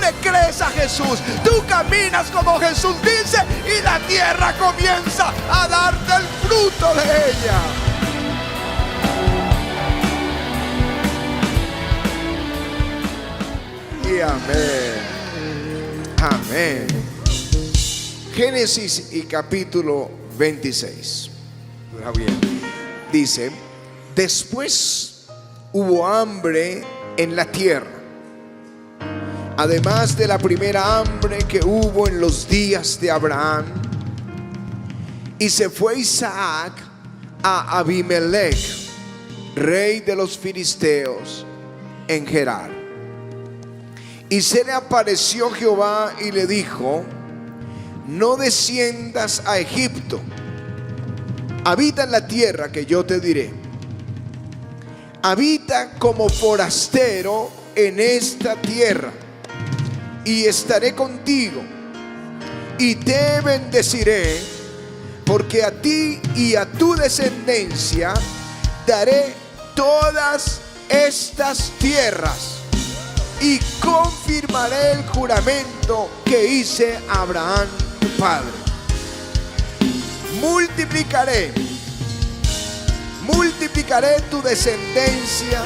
le crees a Jesús, tú caminas como Jesús dice y la tierra comienza a darte el fruto de ella. Y amén. Amén. Génesis y capítulo 26. Dice: después hubo hambre en la tierra, además de la primera hambre que hubo en los días de Abraham. Y se fue Isaac a Abimelech, rey de los filisteos, en Gerar. Y se le apareció Jehová y le dijo: no desciendas a Egipto, habita en la tierra que yo te diré. Habita como forastero en esta tierra, y estaré contigo, y te bendeciré, porque a ti y a tu descendencia daré todas estas tierras, y confirmaré el juramento que hice a Abraham tu padre. Multiplicaré tu descendencia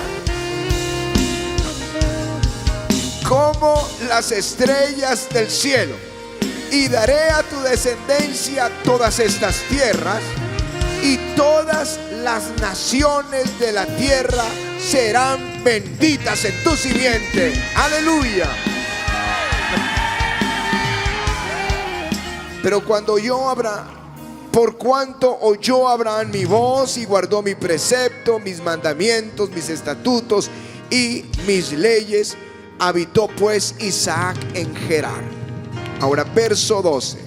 como las estrellas del cielo, y daré a tu descendencia todas estas tierras, y todas las naciones de la tierra serán benditas en tu simiente. Aleluya. Pero cuando por cuanto oyó Abraham mi voz y guardó mi precepto, mis mandamientos, mis estatutos y mis leyes, habitó pues Isaac en Gerar. Ahora verso 12.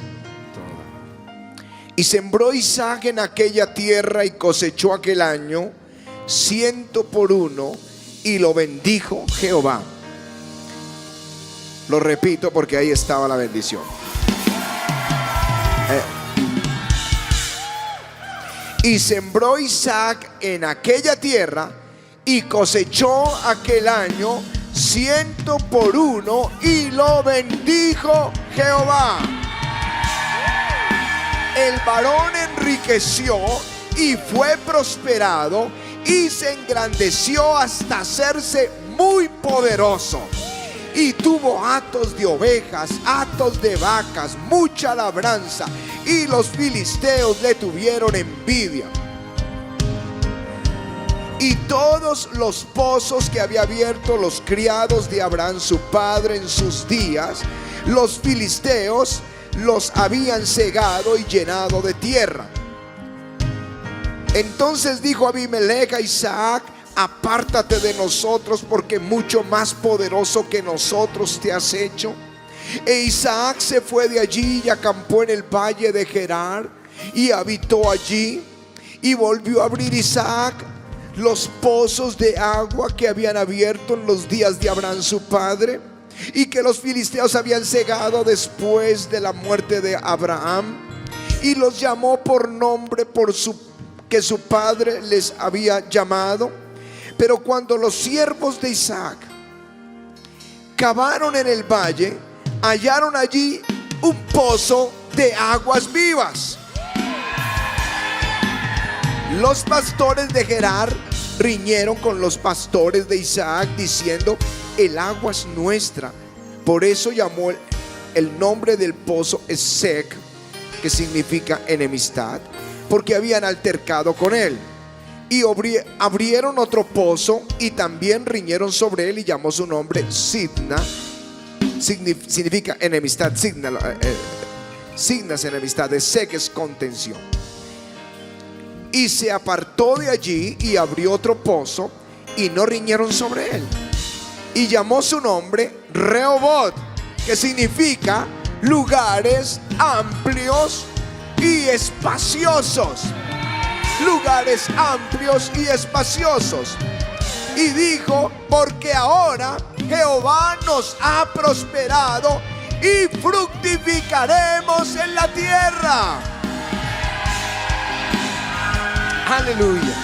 Y sembró Isaac en aquella tierra y cosechó aquel año 100 por 1, y lo bendijo Jehová. Lo repito porque ahí estaba la bendición. Y sembró Isaac en aquella tierra y cosechó aquel año 100 por 1, y lo bendijo Jehová. El varón enriqueció y fue prosperado, y se engrandeció hasta hacerse muy poderoso, y tuvo hatos de ovejas, hatos de vacas, mucha labranza, y los filisteos le tuvieron envidia. Y todos los pozos que había abierto los criados de Abraham su padre en sus días, los filisteos los habían cegado y llenado de tierra. Entonces dijo Abimelech a Isaac: apártate de nosotros, porque mucho más poderoso que nosotros te has hecho. E Isaac se fue de allí y acampó en el valle de Gerar, y habitó allí. Y volvió a abrir Isaac los pozos de agua que habían abierto en los días de Abraham su padre, y que los filisteos habían cegado después de la muerte de Abraham. Y los llamó por nombre que su padre les había llamado. Pero cuando los siervos de Isaac cavaron en el valle, hallaron allí un pozo de aguas vivas. Los pastores de Gerar riñeron con los pastores de Isaac, diciendo: el agua es nuestra. Por eso llamó el nombre del pozo Esek, que significa enemistad, porque habían altercado con él. Y abrieron otro pozo y también riñeron sobre él, y llamó su nombre Sidna. Significa enemistad. Sidna es enemistad, Esek es contención. Y se apartó de allí y abrió otro pozo, y no riñeron sobre él. Y llamó su nombre Rehobot, que significa lugares amplios y espaciosos. Lugares amplios y espaciosos. Y dijo: porque ahora Jehová nos ha prosperado y fructificaremos en la tierra. Aleluya.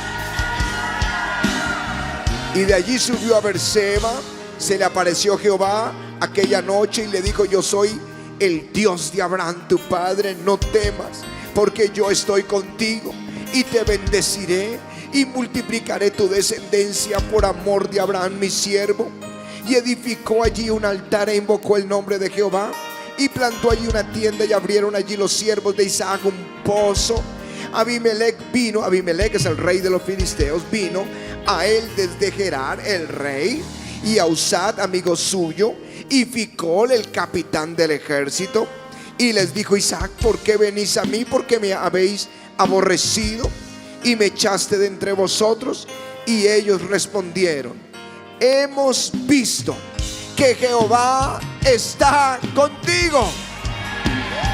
Y de allí subió a Berseba. Se le apareció Jehová aquella noche y le dijo: yo soy el Dios de Abraham tu padre, no temas, porque yo estoy contigo y te bendeciré y multiplicaré tu descendencia por amor de Abraham mi siervo. Y edificó allí un altar e invocó el nombre de Jehová, y plantó allí una tienda, y abrieron allí los siervos de Isaac un pozo. Abimelech es el rey de los filisteos, vino a él desde Gerar, el rey, y a Usad, amigo suyo, y Ficol, el capitán del ejército. Y les dijo Isaac: ¿por qué venís a mí? ¿Por qué me habéis aborrecido y me echaste de entre vosotros? Y ellos respondieron: hemos visto que Jehová está contigo.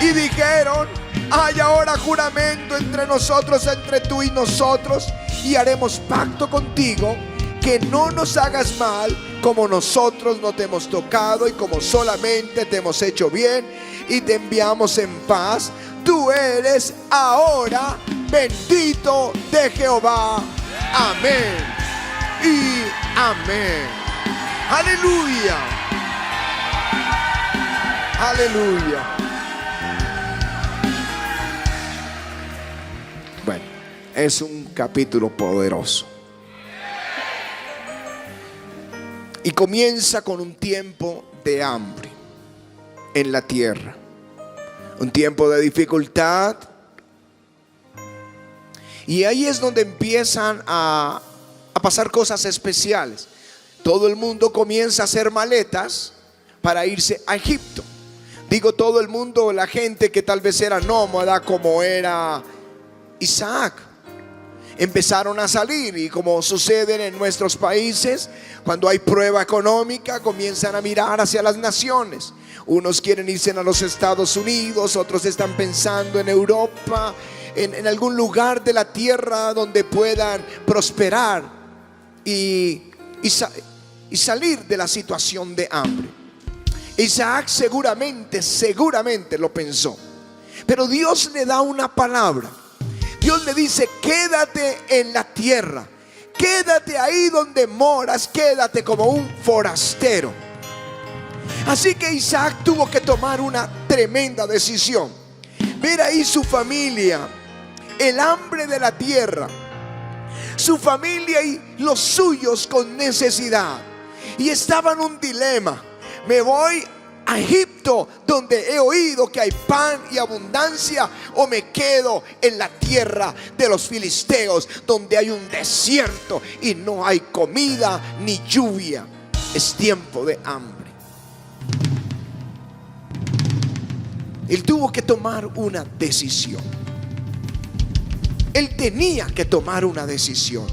Y dijeron: hay ahora juramento entre nosotros, entre tú y nosotros, y haremos pacto contigo, que no nos hagas mal, como nosotros no te hemos tocado y como solamente te hemos hecho bien, y te enviamos en paz. Tú eres ahora bendito de Jehová. Amén y amén. Aleluya. Aleluya. Bueno, es un capítulo poderoso. Y comienza con un tiempo de hambre en la tierra, un tiempo de dificultad. Y ahí es donde empiezan a pasar cosas especiales. Todo el mundo comienza a hacer maletas para irse a Egipto. Digo todo el mundo, la gente que tal vez era nómada como era Isaac. Empezaron a salir, y como sucede en nuestros países, cuando hay prueba económica, comienzan a mirar hacia las naciones. Unos quieren irse a los Estados Unidos, otros están pensando en Europa, en algún lugar de la tierra donde puedan prosperar y salir de la situación de hambre. Isaac seguramente lo pensó, pero Dios le da una palabra. Dios le dice: quédate en la tierra, quédate ahí donde moras, quédate como un forastero. Así que Isaac tuvo que tomar una tremenda decisión. Ver ahí su familia, el hambre de la tierra, su familia y los suyos con necesidad, y estaba en un dilema: me voy a Egipto, donde he oído que hay pan y abundancia, o me quedo en la tierra de los filisteos, donde hay un desierto y no hay comida ni lluvia. Es tiempo de hambre. Él tuvo que tomar una decisión. Él tenía que tomar una decisión.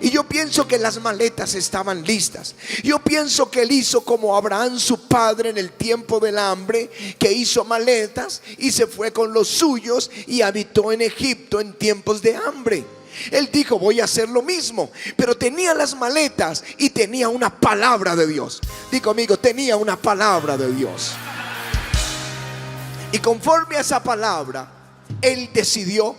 Y yo pienso que las maletas estaban listas. Yo pienso que él hizo como Abraham su padre en el tiempo del hambre, que hizo maletas y se fue con los suyos y habitó en Egipto en tiempos de hambre. Él dijo: voy a hacer lo mismo, pero tenía las maletas y tenía una palabra de Dios. Digo, amigo, tenía una palabra de Dios. Y conforme a esa palabra, él decidió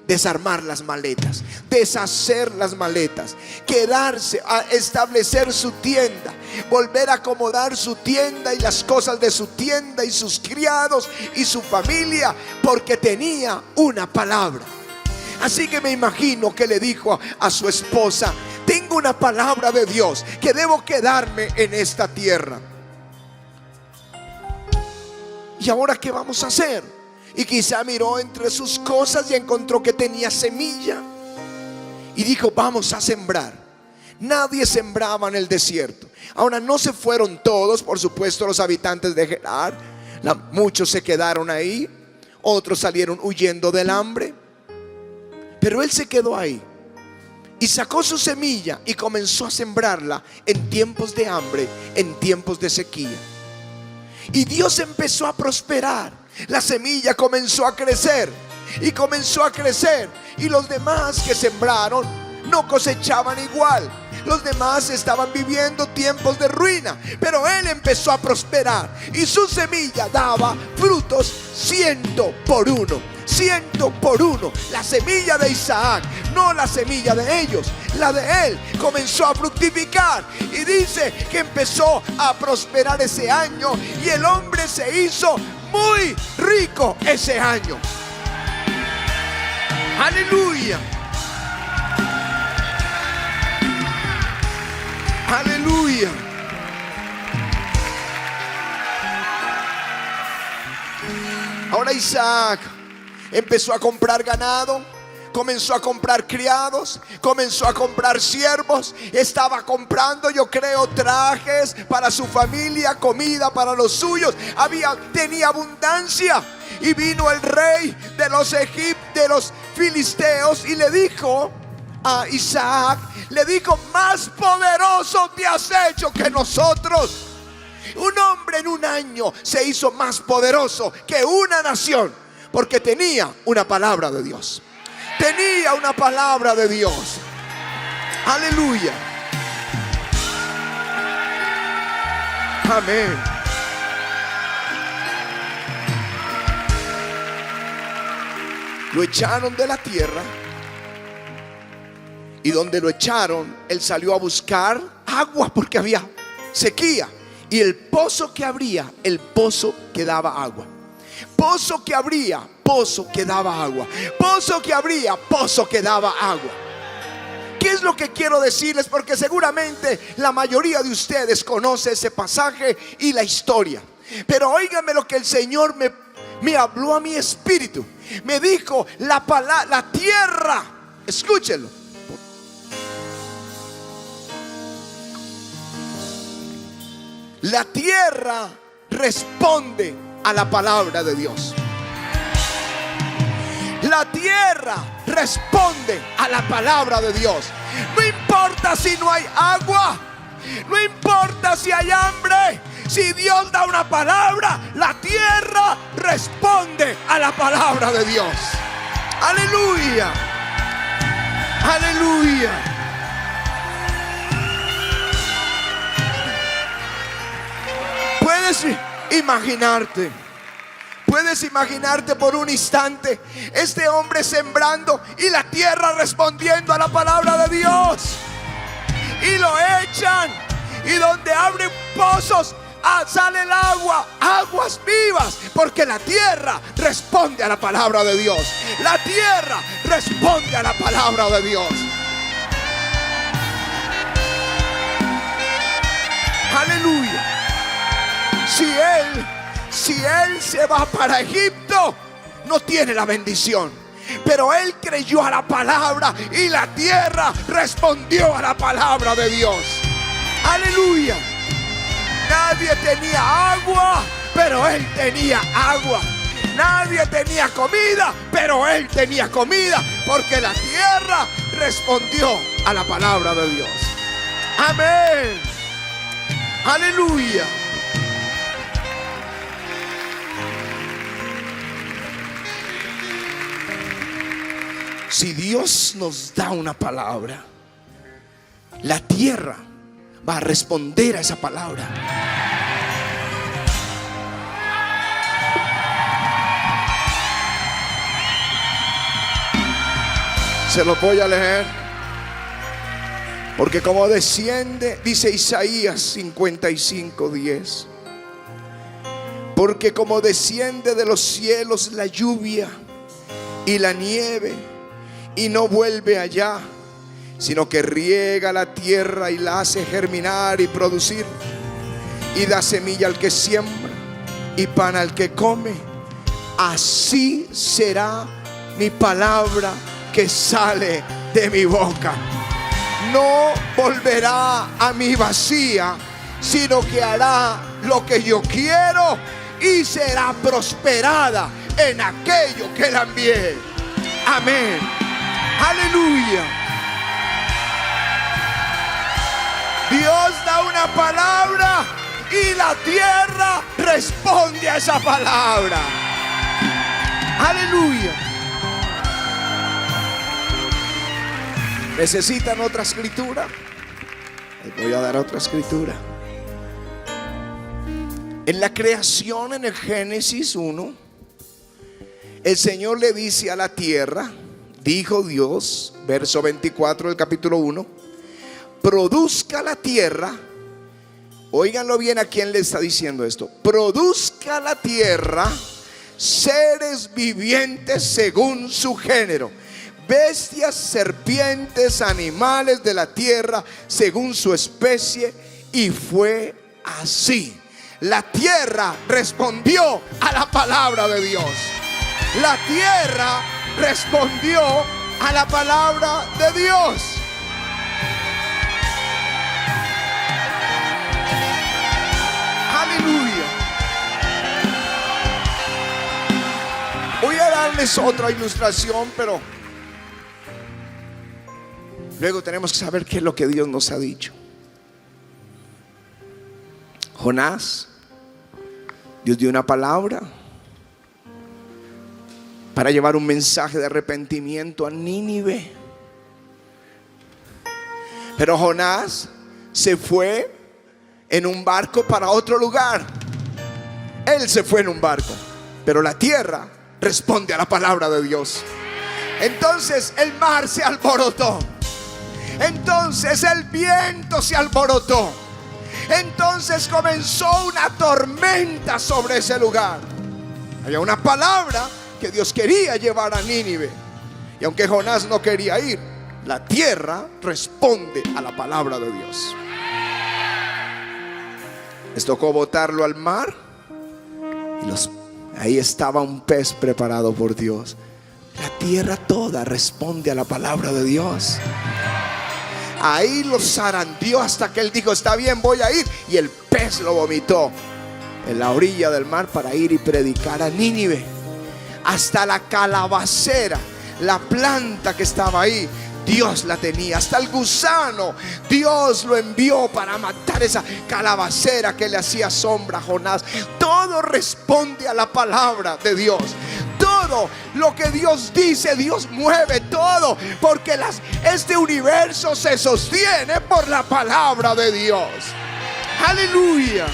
desarmar las maletas, deshacer las maletas, quedarse, a establecer su tienda, volver a acomodar su tienda y las cosas de su tienda y sus criados y su familia, porque tenía una palabra. Así que me imagino que le dijo a su esposa: tengo una palabra de Dios, que debo quedarme en esta tierra. ¿Y ahora qué vamos a hacer? Y quizá miró entre sus cosas y encontró que tenía semilla, y dijo: vamos a sembrar. Nadie sembraba en el desierto. Ahora, no se fueron todos, por supuesto, los habitantes de Gerar. Muchos se quedaron ahí, otros salieron huyendo del hambre, pero él se quedó ahí y sacó su semilla y comenzó a sembrarla en tiempos de hambre, en tiempos de sequía. Y Dios empezó a prosperar. La semilla comenzó a crecer y comenzó a crecer, y los demás que sembraron no cosechaban igual. Los demás estaban viviendo tiempos de ruina, pero él empezó a prosperar y su semilla daba frutos 100 por 1. ciento por uno. La semilla de Isaac, no la semilla de ellos, la de él, comenzó a fructificar. Y dice que empezó a prosperar ese año, y el hombre se hizo muy rico ese año. Aleluya. Aleluya. Ahora Isaac empezó a comprar ganado, comenzó a comprar criados, comenzó a comprar siervos. Estaba comprando, yo creo, trajes para su familia, comida para los suyos. Tenía abundancia. Y vino el rey de los filisteos y le dijo a Isaac, le dijo: más poderoso te has hecho que nosotros. Un hombre en un año se hizo más poderoso que una nación, porque tenía una palabra de Dios. Tenía una palabra de Dios. Aleluya. Amén. Lo echaron de la tierra, y donde lo echaron, él salió a buscar agua porque había sequía. Y el pozo que abría, el pozo que daba agua. Pozo que abría, pozo que daba agua. Pozo que abría, pozo que daba agua. ¿Qué es lo que quiero decirles? Porque seguramente la mayoría de ustedes conoce ese pasaje y la historia. Pero óigame lo que el Señor me habló a mi espíritu. Me dijo la tierra, escúchenlo. La tierra responde a la palabra de Dios. La tierra responde a la palabra de Dios. No importa si no hay agua, no importa si hay hambre. Si Dios da una palabra, la tierra responde a la palabra de Dios. Aleluya. Aleluya. Puedes imaginarte por un instante este hombre sembrando y la tierra respondiendo a la palabra de Dios. Y lo echan, y donde abren pozos sale el agua, aguas vivas, porque la tierra responde a la palabra de Dios. La tierra responde a la palabra de Dios. Aleluya. Si él se va para Egipto, no tiene la bendición. Pero él creyó a la palabra y la tierra respondió a la palabra de Dios. Aleluya. Nadie tenía agua, pero él tenía agua. Nadie tenía comida, pero él tenía comida, porque la tierra respondió a la palabra de Dios. Amén. Aleluya. Si Dios nos da una palabra, la tierra va a responder a esa palabra. Se lo voy a leer, porque como desciende, dice Isaías 55:10, porque como desciende de los cielos la lluvia y la nieve, y no vuelve allá, sino que riega la tierra y la hace germinar y producir, y da semilla al que siembra y pan al que come, así será mi palabra que sale de mi boca. No volverá a mí vacía, sino que hará lo que yo quiero y será prosperada en aquello que la envié. Amén. Aleluya. Dios da una palabra y la tierra responde a esa palabra. Aleluya. ¿Necesitan otra escritura? Les voy a dar otra escritura. En la creación, en el Génesis 1, el Señor le dice a la tierra, dijo Dios, verso 24 del capítulo 1, produzca la tierra. Óiganlo bien, a quién le está diciendo esto: produzca la tierra seres vivientes según su género, bestias, serpientes, animales de la tierra según su especie. Y fue así. La tierra respondió a la palabra de Dios. La tierra respondió a la palabra de Dios. Aleluya. Voy a darles otra ilustración, pero luego tenemos que saber qué es lo que Dios nos ha dicho. Jonás, Dios dio una palabra para llevar un mensaje de arrepentimiento a Nínive. Pero Jonás se fue en un barco para otro lugar. Él se fue en un barco, pero la tierra responde a la palabra de Dios. Entonces el mar se alborotó. Entonces el viento se alborotó. Entonces comenzó una tormenta sobre ese lugar. Había una palabra que Dios quería llevar a Nínive. Y aunque Jonás no quería ir, la tierra responde a la palabra de Dios. Les tocó botarlo al mar. Y ahí estaba un pez preparado por Dios. La tierra toda responde a la palabra de Dios. Ahí lo zarandeó hasta que él dijo: está bien, voy a ir. Y el pez lo vomitó en la orilla del mar para ir y predicar a Nínive. Hasta la calabacera, la planta que estaba ahí, Dios la tenía. Hasta el gusano, Dios lo envió para matar esa calabacera que le hacía sombra a Jonás. Todo responde a la palabra de Dios. Todo lo que Dios dice, Dios mueve todo, porque este universo se sostiene por la palabra de Dios. Aleluya.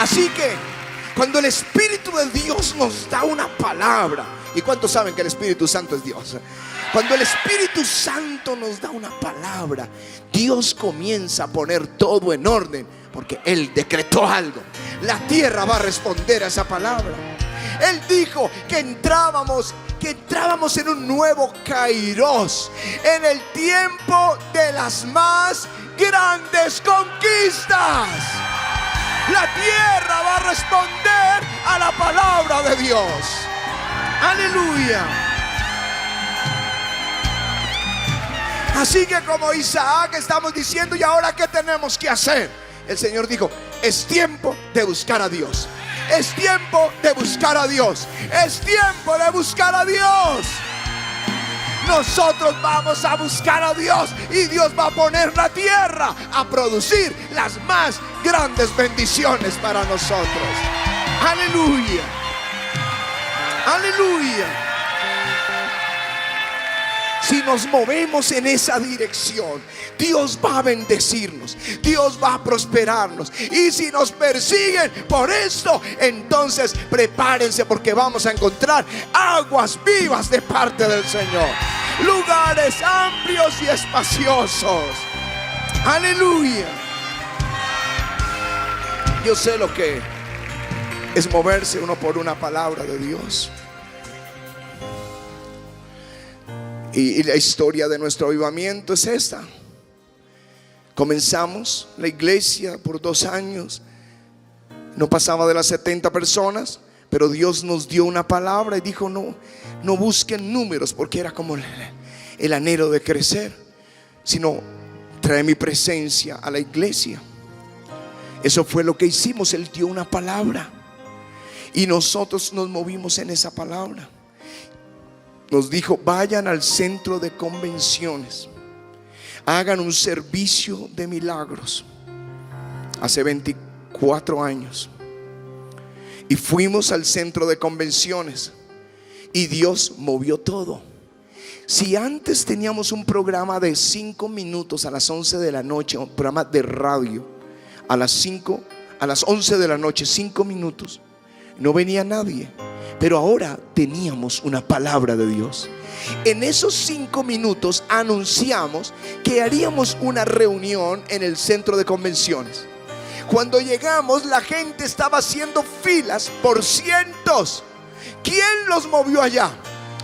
Así que cuando el Espíritu de Dios nos da una palabra, ¿y cuántos saben que el Espíritu Santo es Dios? Cuando el Espíritu Santo nos da una palabra, Dios comienza a poner todo en orden, porque Él decretó algo. La tierra va a responder a esa palabra. Él dijo que entrábamos en un nuevo Kairos, en el tiempo de las más grandes conquistas. La tierra va a responder a la palabra de Dios. Aleluya. Así que como Isaac estamos diciendo: ¿y ahora qué tenemos que hacer? El Señor dijo: es tiempo de buscar a Dios. Es tiempo de buscar a Dios. Es tiempo de buscar a Dios. Nosotros vamos a buscar a Dios y Dios va a poner la tierra a producir las más grandes bendiciones para nosotros. Aleluya. Aleluya. Si nos movemos en esa dirección, Dios va a bendecirnos, Dios va a prosperarnos. Y si nos persiguen por esto, entonces prepárense, porque vamos a encontrar aguas vivas de parte del Señor, lugares amplios y espaciosos. Aleluya. Yo sé lo que es moverse uno por una palabra de Dios. Y la historia de nuestro avivamiento es esta. Comenzamos la iglesia por 2 años. No pasaba de las 70 personas, pero Dios nos dio una palabra y dijo: no busquen números, porque era como el anhelo de crecer, sino trae mi presencia a la iglesia. Eso fue lo que hicimos. Él dio una palabra y nosotros nos movimos en esa palabra. Nos dijo: vayan al centro de convenciones, hagan un servicio de milagros. Hace 24 años. Y fuimos al centro de convenciones y Dios movió todo. Si antes teníamos un programa de 5 minutos a las 11 de la noche, un programa de radio, a las 11 de la noche, 5 minutos. No venía nadie, pero ahora teníamos una palabra de Dios. En esos 5 minutos anunciamos que haríamos una reunión en el centro de convenciones. Cuando llegamos, la gente estaba haciendo filas por cientos. ¿Quién los movió allá?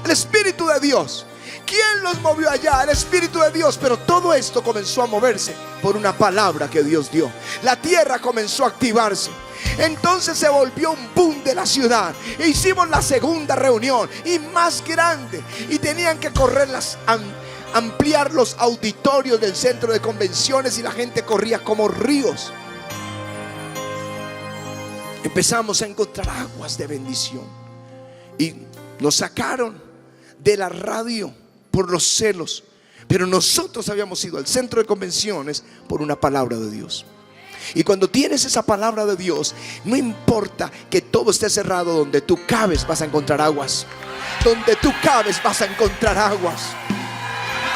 El Espíritu de Dios. ¿Quién los movió allá? El Espíritu de Dios. Pero todo esto comenzó a moverse por una palabra que Dios dio. La tierra comenzó a activarse. Entonces se volvió un boom de la ciudad. E hicimos la segunda reunión, y más grande. Y tenían que ampliar los auditorios del centro de convenciones, y la gente corría como ríos. Empezamos a encontrar aguas de bendición. Y nos sacaron de la radio por los celos, pero nosotros habíamos ido al centro de convenciones por una palabra de Dios. Y cuando tienes esa palabra de Dios, no importa que todo esté cerrado, donde tú cabes vas a encontrar aguas. Donde tú cabes vas a encontrar aguas.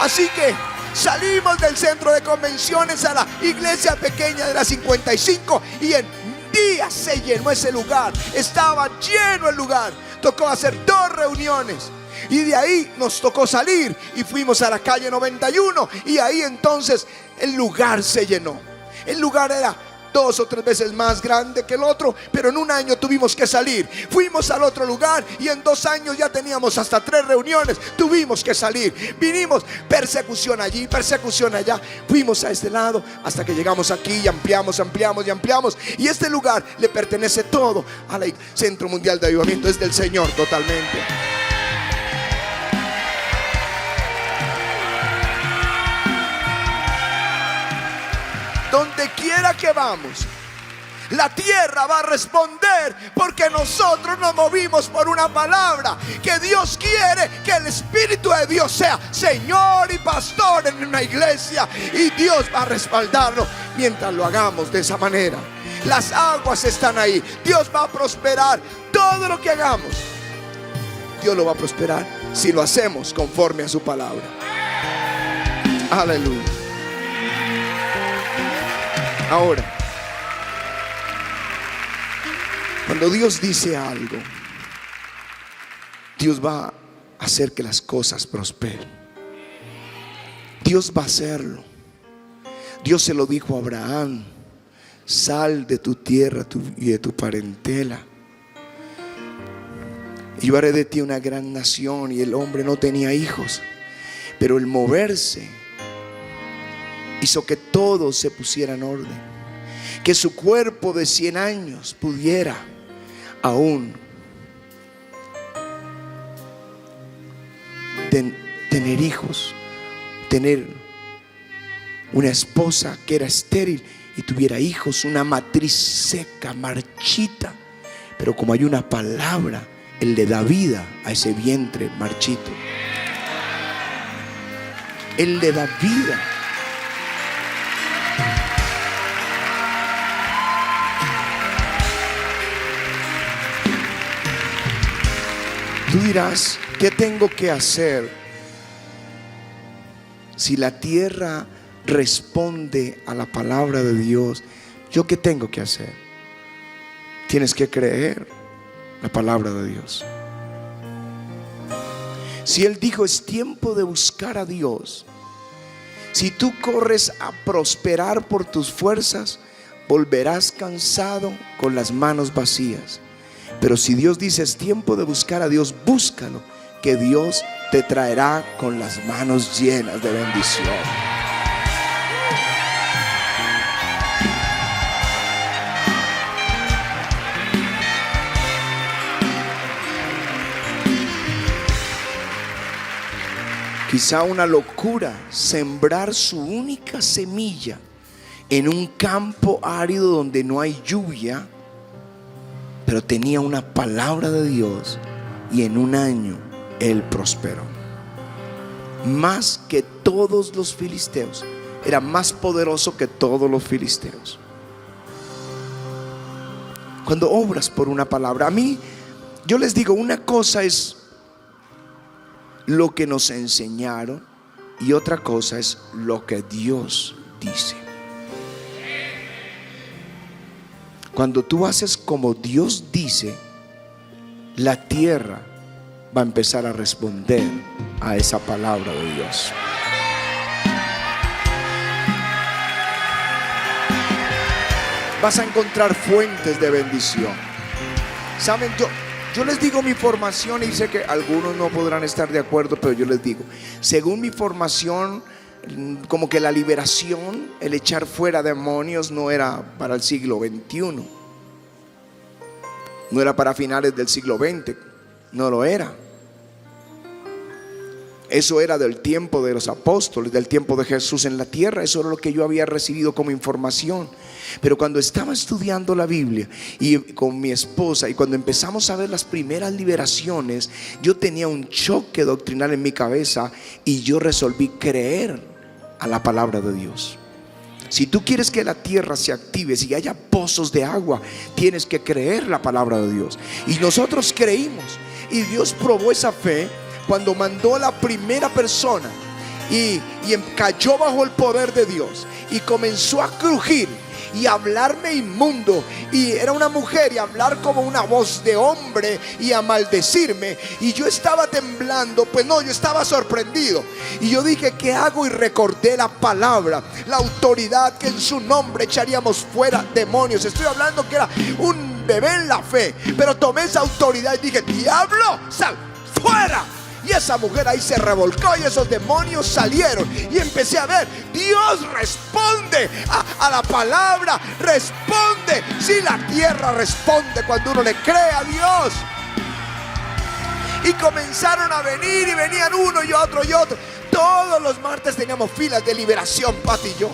Así que salimos del centro de convenciones a la iglesia pequeña de la 55, y en días se llenó ese lugar. Estaba lleno el lugar. Tocó hacer 2 reuniones. Y de ahí nos tocó salir y fuimos a la calle 91, y ahí entonces el lugar se llenó. El lugar era 2 o 3 veces más grande que el otro, pero en un año tuvimos que salir. Fuimos al otro lugar y en 2 años ya teníamos hasta 3 reuniones. Tuvimos que salir. Vinimos, persecución allí, persecución allá. Fuimos a este lado hasta que llegamos aquí y ampliamos. Y este lugar le pertenece todo al Centro Mundial de Avivamiento. Es del Señor totalmente. Donde quiera que vamos, la tierra va a responder, porque nosotros nos movimos por una palabra. Que Dios quiere que el Espíritu de Dios sea Señor y pastor en una iglesia, y Dios va a respaldarlo mientras lo hagamos de esa manera. Las aguas están ahí. Dios va a prosperar todo lo que hagamos. Dios lo va a prosperar si lo hacemos conforme a su palabra. Aleluya. Ahora, cuando Dios dice algo, Dios va a hacer que las cosas prosperen. Dios va a hacerlo. Dios se lo dijo a Abraham: sal de tu tierra y de tu parentela, y yo haré de ti una gran nación. Y el hombre no tenía hijos, pero el moverse hizo que todo se pusiera en orden, que su cuerpo de 100 años pudiera aún tener hijos, tener una esposa que era estéril y tuviera hijos, una matriz seca, marchita. Pero como hay una palabra, Él le da vida a ese vientre marchito. Él le da vida. Tú dirás: ¿qué tengo que hacer si la tierra responde a la palabra de Dios? ¿Yo qué tengo que hacer? Tienes que creer la palabra de Dios. Si Él dijo: es tiempo de buscar a Dios. Si tú corres a prosperar por tus fuerzas, volverás cansado con las manos vacías. Pero si Dios dice: es tiempo de buscar a Dios, búscalo, que Dios te traerá con las manos llenas de bendición. Quizá una locura sembrar su única semilla en un campo árido donde no hay lluvia, pero tenía una palabra de Dios, y en un año él prosperó. Más que todos los filisteos. Era más poderoso que todos los filisteos. Cuando obras por una palabra, yo les digo, una cosa es lo que nos enseñaron y otra cosa es lo que Dios dice. Cuando tú haces como Dios dice, la tierra va a empezar a responder a esa palabra de Dios. Vas a encontrar fuentes de bendición. Saben, yo les digo mi formación, y sé que algunos no podrán estar de acuerdo, pero yo les digo, según mi formación, como que la liberación, el echar fuera demonios, no era para el siglo XXI, no era para finales del siglo XX, no lo era. Eso era del tiempo de los apóstoles, del tiempo de Jesús en la tierra. Eso era lo que yo había recibido como información. Pero cuando estaba estudiando la Biblia y con mi esposa, y cuando empezamos a ver las primeras liberaciones, yo tenía un choque doctrinal en mi cabeza y yo resolví creer a la palabra de Dios. Si tú quieres que la tierra se active, si haya pozos de agua, tienes que creer la palabra de Dios. Y nosotros creímos, y Dios probó esa fe cuando mandó a la primera persona y cayó bajo el poder de Dios y comenzó a crujir y hablarme inmundo, y era una mujer, y hablar como una voz de hombre y a maldecirme, y yo estaba temblando. Pues no, yo estaba sorprendido, y yo dije, ¿qué hago? Y recordé la palabra, la autoridad, que en su nombre echaríamos fuera demonios. Estoy hablando que era un bebé en la fe, pero tomé esa autoridad y dije, diablo, sal fuera. Y esa mujer ahí se revolcó y esos demonios salieron. Y empecé a ver, Dios responde a la palabra, responde. Si la tierra responde cuando uno le cree a Dios. Y comenzaron a venir, y venían uno y otro y otro. Todos los martes teníamos filas de liberación, Pati y yo,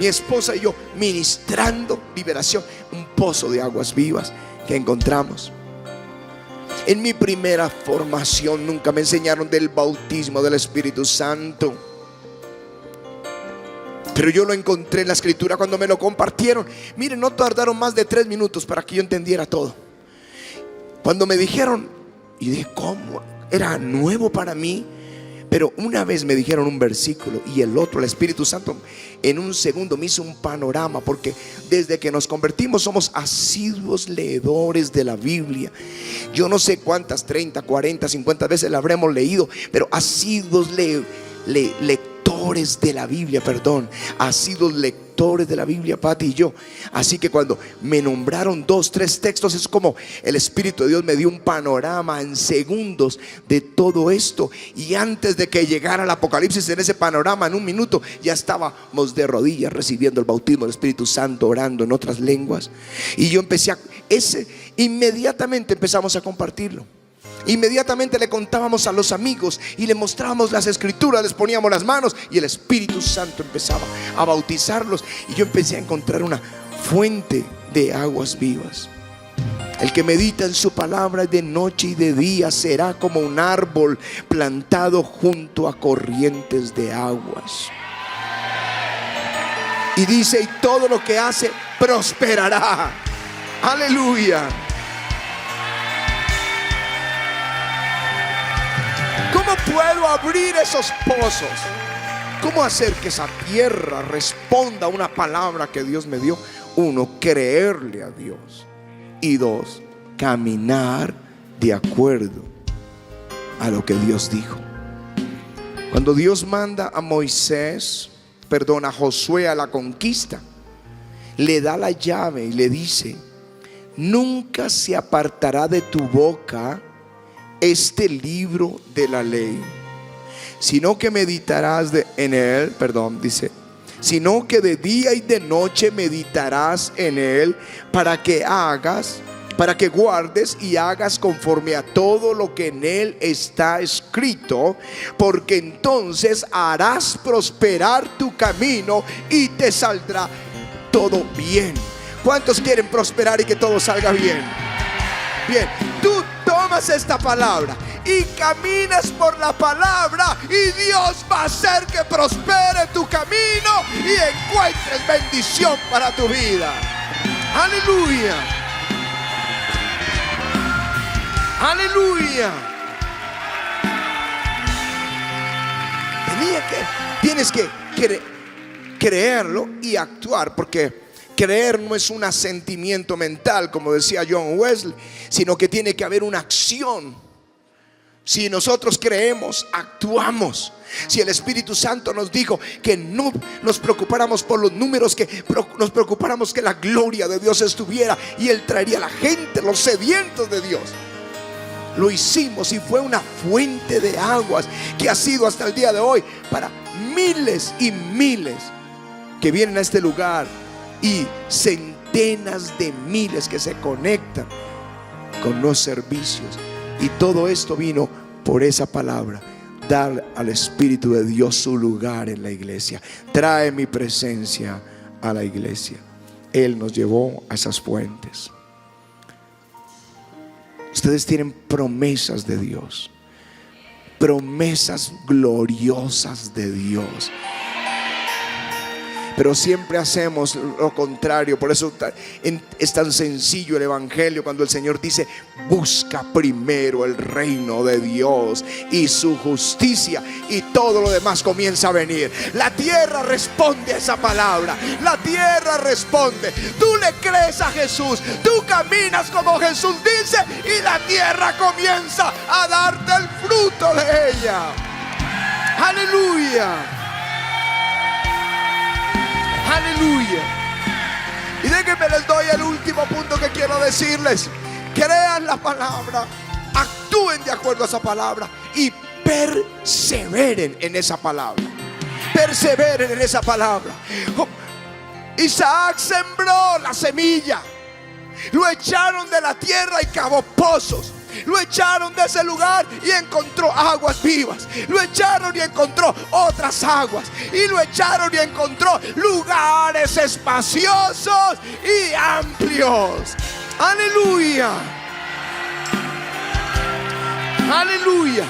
mi esposa y yo, ministrando liberación. Un pozo de aguas vivas que encontramos. En mi primera formación nunca me enseñaron del bautismo del Espíritu Santo, pero yo lo encontré en la Escritura cuando me lo compartieron. Miren, no tardaron más de 3 minutos para que yo entendiera todo. Cuando me dijeron, y dije, ¿cómo? Era nuevo para mí. Pero una vez me dijeron un versículo y el otro, el Espíritu Santo en un segundo me hizo un panorama, porque desde que nos convertimos somos asiduos leedores de la Biblia. Yo no sé cuántas, 30, 40, 50 veces la habremos leído, pero asiduos lectores de la Biblia, asiduos lectores de la Biblia, Pati y yo. Así que cuando me nombraron 2, 3 textos, es como el Espíritu de Dios me dio un panorama en segundos de todo esto. Y antes de que llegara el Apocalipsis, en ese panorama, en un minuto, ya estábamos de rodillas recibiendo el bautismo del Espíritu Santo, orando en otras lenguas. Y yo inmediatamente empezamos a compartirlo. Inmediatamente le contábamos a los amigos y le mostrábamos las escrituras, les poníamos las manos y el Espíritu Santo empezaba a bautizarlos. Y yo empecé a encontrar una fuente de aguas vivas. El que medita en su palabra de noche y de día será como un árbol plantado junto a corrientes de aguas. Y dice, y todo lo que hace prosperará. Aleluya. ¿Cómo puedo abrir esos pozos? ¿Cómo hacer que esa tierra responda a una palabra que Dios me dio? 1, creerle a Dios. Y 2, caminar de acuerdo a lo que Dios dijo. Cuando Dios manda a a Josué a la conquista, le da la llave y le dice, nunca se apartará de tu boca este libro de la ley, sino que meditarás en él, sino que de día y de noche meditarás en él, para que guardes y hagas conforme a todo lo que en él está escrito, porque entonces harás prosperar tu camino y te saldrá todo bien. ¿Cuántos quieren prosperar y que todo salga bien? Bien, tú tomas esta palabra y caminas por la palabra, y Dios va a hacer que prospere tu camino y encuentres bendición para tu vida. Aleluya. Aleluya. Tienes que creerlo y actuar, porque Creer no es un asentimiento mental, como decía John Wesley, sino que tiene que haber una acción. Si nosotros creemos, actuamos. Si el Espíritu Santo nos dijo que no nos preocupáramos por los números, que nos preocupáramos que la gloria de Dios estuviera, y Él traería a la gente, los sedientos de Dios. Lo hicimos y fue una fuente de aguas que ha sido hasta el día de hoy para miles y miles que vienen a este lugar, y centenas de miles que se conectan con los servicios. Y todo esto vino por esa palabra: dar al Espíritu de Dios su lugar en la iglesia. Trae mi presencia a la iglesia. Él nos llevó a esas fuentes. Ustedes tienen promesas de Dios, promesas gloriosas de Dios. Pero siempre hacemos lo contrario. Por eso es tan sencillo el evangelio, cuando el Señor dice: busca primero el reino de Dios y su justicia, y todo lo demás comienza a venir. La tierra responde a esa palabra. La tierra responde. Tú le crees a Jesús, tú caminas como Jesús dice, y la tierra comienza a darte el fruto de ella. Aleluya. Aleluya. Y déjenme, les doy el último punto que quiero decirles. Crean la palabra, actúen de acuerdo a esa palabra y perseveren en esa palabra. Perseveren en esa palabra. Isaac sembró la semilla, lo echaron de la tierra y cavó pozos. Lo echaron de ese lugar y encontró aguas vivas. Lo echaron y encontró otras aguas. Y lo echaron y encontró lugares espaciosos y amplios. Aleluya. Aleluya.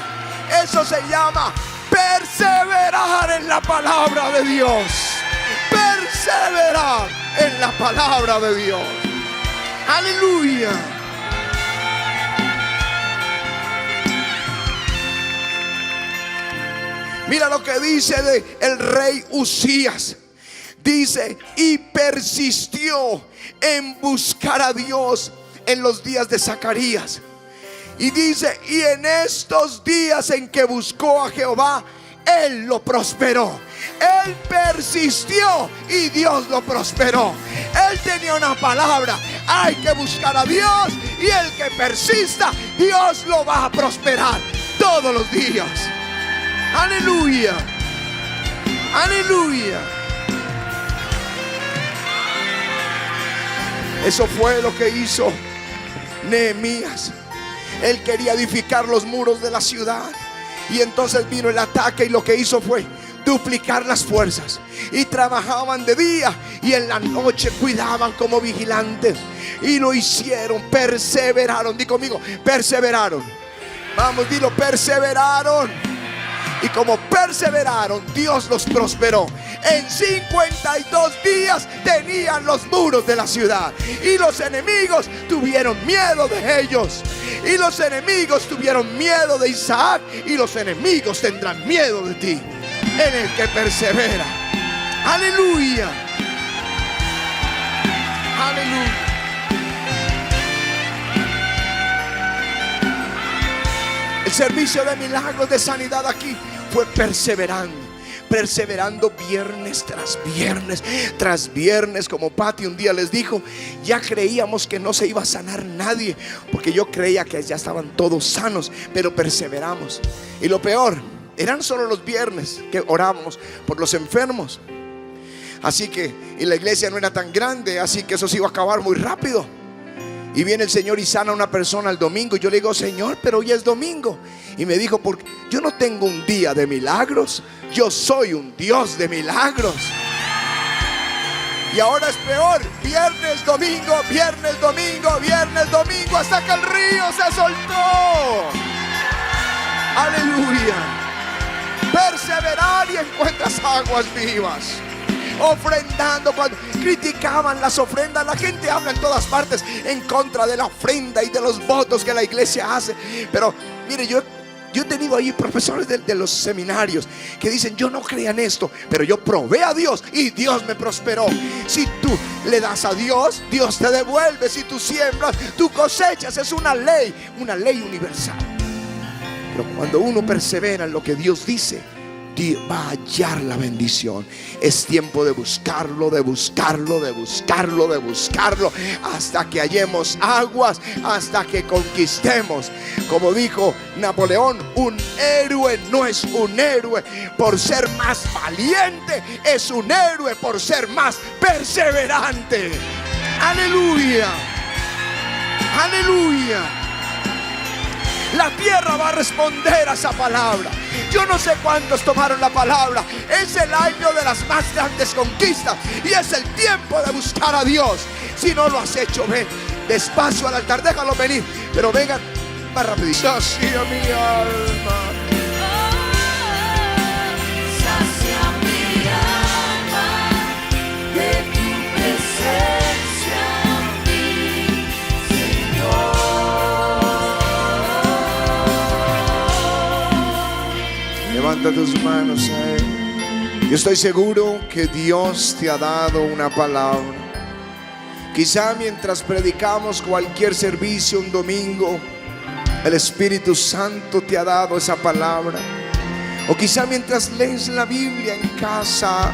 Eso se llama perseverar en la palabra de Dios. Perseverar en la palabra de Dios. Aleluya. Mira lo que dice de el rey Uzías. Dice: y persistió en buscar a Dios en los días de Zacarías. Y dice: y en estos días en que buscó a Jehová, Él lo prosperó. Él persistió y Dios lo prosperó. Él tenía una palabra: hay que buscar a Dios, y el que persista, Dios lo va a prosperar todos los días. Aleluya. Aleluya. Eso fue lo que hizo Nehemías. Él quería edificar los muros de la ciudad, y entonces vino el ataque, y lo que hizo fue duplicar las fuerzas. Y trabajaban de día y en la noche cuidaban como vigilantes. Y lo hicieron, perseveraron. Di conmigo: perseveraron. Vamos, dilo: perseveraron. Y como perseveraron, Dios los prosperó. En 52 días tenían los muros de la ciudad. Y los enemigos tuvieron miedo de ellos. Y los enemigos tuvieron miedo de Isaac. Y los enemigos tendrán miedo de ti, en el que persevera. Aleluya. Aleluya. El servicio de milagros, de sanidad aquí fue perseverando viernes tras viernes. Como Pati un día les dijo: ya creíamos que no se iba a sanar nadie, porque yo creía que ya estaban todos sanos, pero perseveramos. Y lo peor, eran solo los viernes que orábamos por los enfermos. Así que, y la iglesia no era tan grande, así que eso se iba a acabar muy rápido. Y viene el Señor y sana a una persona el domingo. Y yo le digo: Señor, pero hoy es domingo. Y me dijo: porque yo no tengo un día de milagros, yo soy un Dios de milagros. Y ahora es peor: viernes, domingo, viernes, domingo, viernes, domingo, hasta que el río se soltó. Aleluya. Perseverar y encuentras aguas vivas. Ofrendando. Cuando criticaban las ofrendas, la gente habla en todas partes en contra de la ofrenda y de los votos que la iglesia hace. Pero mire, yo Yo he tenido ahí profesores de los seminarios que dicen: yo no creía en esto, pero yo probé a Dios y Dios me prosperó. Si tú le das a Dios, Dios te devuelve. Si tú siembras, tú cosechas. Es una ley universal. Pero cuando uno persevera en lo que Dios dice, Dios va a hallar la bendición. Es tiempo de buscarlo, de buscarlo, de buscarlo, de buscarlo, hasta que hallemos aguas, hasta que conquistemos. Como dijo Napoleón, un héroe no es un héroe por ser más valiente, es un héroe por ser más perseverante. Aleluya, aleluya. La tierra va a responder a esa palabra. Yo no sé cuántos tomaron la palabra. Es el año de las más grandes conquistas y es el tiempo de buscar a Dios. Si no lo has hecho, ven despacio al altar, déjalo venir, pero vengan más rapidito. Sacia mi alma, sacia mi alma de tu presencia, mi Señor. Levanta tus manos a Él. Yo estoy seguro que Dios te ha dado una palabra. Quizá mientras predicamos cualquier servicio un domingo, el Espíritu Santo te ha dado esa palabra. O quizá mientras lees la Biblia en casa,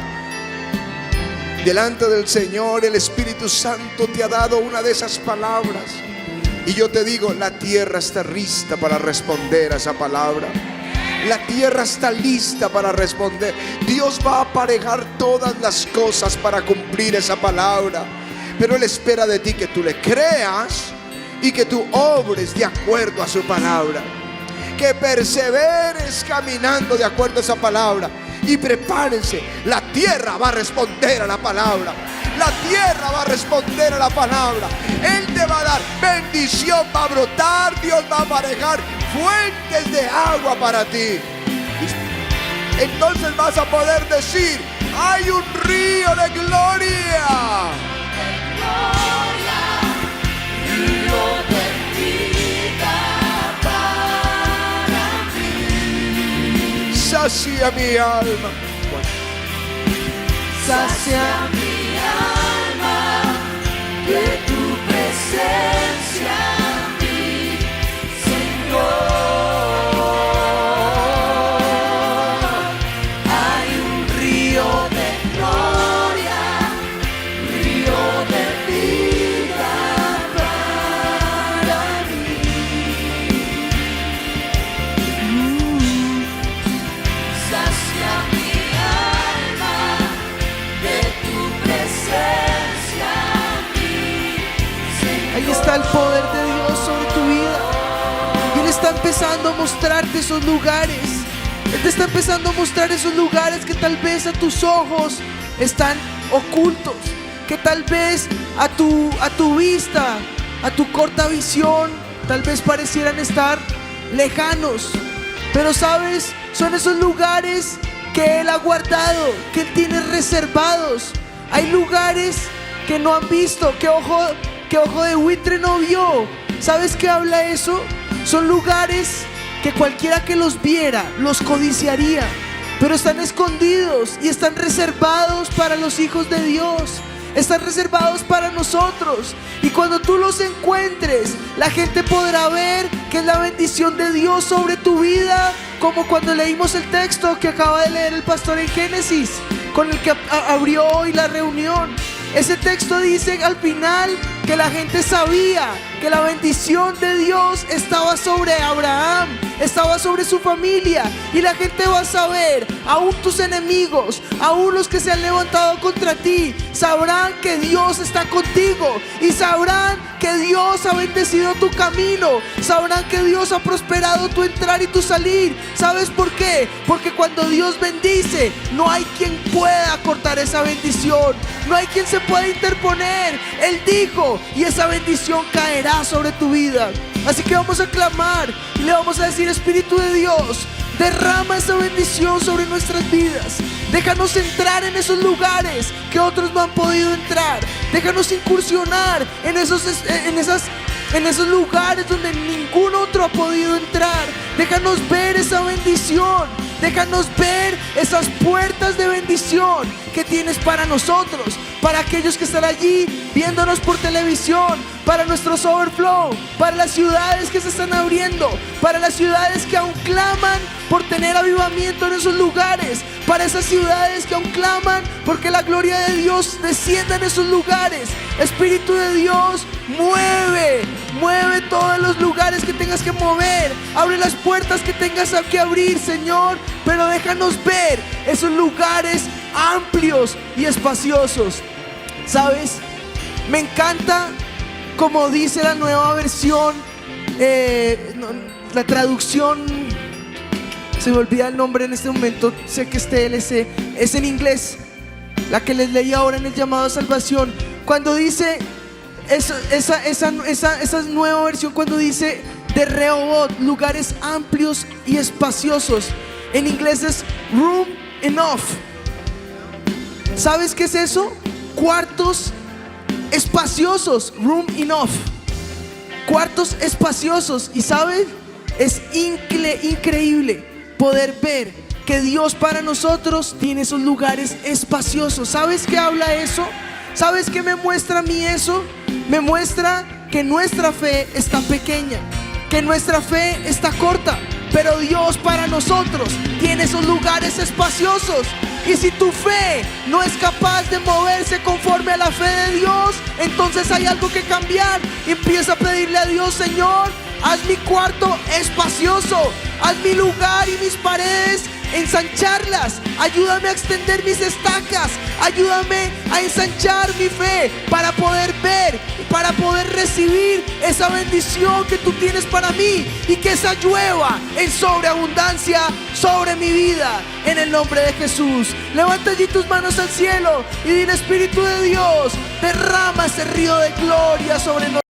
delante del Señor, el Espíritu Santo te ha dado una de esas palabras. Y yo te digo, la tierra está lista para responder a esa palabra. La tierra está lista para responder. Dios va a aparejar todas las cosas para cumplir esa palabra. Pero Él espera de ti que tú le creas y que tú obres de acuerdo a su palabra. Que perseveres caminando de acuerdo a esa palabra. Y prepárense, la tierra va a responder a la palabra. La tierra va a responder a la palabra. Él te va a dar bendición, va a brotar. Dios va a aparejar fuentes de agua para ti. Entonces vas a poder decir: hay un río de gloria. Río de vida para mí. Sacia mi alma, Sacia mi alma de tu presencia, mi Señor. Hay un río de gloria, río de vida para mí. Sacia mi alma de tu presencia, mi Señor. Ahí está el poder de Dios sobre tu vida. Y Él está empezando a mostrarte esos lugares. Él te está empezando a mostrar esos lugares que tal vez a tus ojos están ocultos, que tal vez a tu vista, a tu corta visión, tal vez parecieran estar lejanos. Pero sabes, son esos lugares que Él ha guardado, que Él tiene reservados. Hay lugares que no han visto, que ojo de buitre no vio. ¿Sabes qué habla eso? Son lugares que cualquiera que los viera los codiciaría, pero están escondidos y están reservados para los hijos de Dios. Están reservados para nosotros. Y cuando tú los encuentres, la gente podrá ver que es la bendición de Dios sobre tu vida, como cuando leímos el texto que acaba de leer el pastor en Génesis, con el que abrió hoy la reunión. Ese texto dice al final que la gente sabía que la bendición de Dios estaba sobre Abraham, estaba sobre su familia. Y la gente va a saber, aún tus enemigos, aún los que se han levantado contra ti, sabrán que Dios está contigo. Y sabrán que Dios ha bendecido tu camino. Sabrán que Dios ha prosperado tu entrar y tu salir. ¿Sabes por qué? Porque cuando Dios bendice, no hay quien pueda cortar esa bendición. No hay quien se pueda interponer. Él dijo, y esa bendición caerá sobre tu vida. Así que vamos a clamar y le vamos a decir: Espíritu de Dios, derrama esa bendición sobre nuestras vidas. Déjanos entrar en esos lugares que otros no han podido entrar. Déjanos incursionar en esas en esos lugares donde ningún otro ha podido entrar. Déjanos ver esa bendición. Déjanos ver esas puertas de bendición que tienes para nosotros, para aquellos que están allí viéndonos por televisión, para nuestros overflow, para las ciudades que se están abriendo, para las ciudades que aún claman por tener avivamiento en esos lugares, para esas ciudades que aún claman porque la gloria de Dios descienda en esos lugares. Espíritu de Dios, mueve todos los lugares que tengas que mover, abre las puertas que tengas que abrir, Señor, pero déjanos ver esos lugares amplios y espaciosos. ¿Sabes? Me encanta como dice la nueva versión, la traducción, se me olvida el nombre en este momento, sé que es TLC, es en inglés, la que les leí ahora en el llamado a salvación, cuando dice esa nueva versión, cuando dice de Rehoboth, lugares amplios y espaciosos, en inglés es room enough. ¿Sabes qué es eso? Cuartos espaciosos, room enough, cuartos espaciosos. Y ¿sabes? Es increíble poder ver que Dios para nosotros tiene esos lugares espaciosos. ¿Sabes qué habla eso? ¿Sabes qué me muestra a mí eso? Me muestra que nuestra fe está pequeña, que nuestra fe está corta, pero Dios para nosotros tiene esos lugares espaciosos. Y si tu fe no es capaz de moverse conforme a la fe de Dios, entonces hay algo que cambiar. Empieza a pedirle a Dios: Señor, haz mi cuarto espacioso, haz mi lugar y mis paredes ensancharlas, ayúdame a extender mis estacas, ayúdame a ensanchar mi fe para poder ver, para poder recibir esa bendición que tú tienes para mí, y que esa llueva en sobreabundancia sobre mi vida, en el nombre de Jesús. Levanta allí tus manos al cielo y dile: Espíritu de Dios, derrama ese río de gloria sobre nosotros.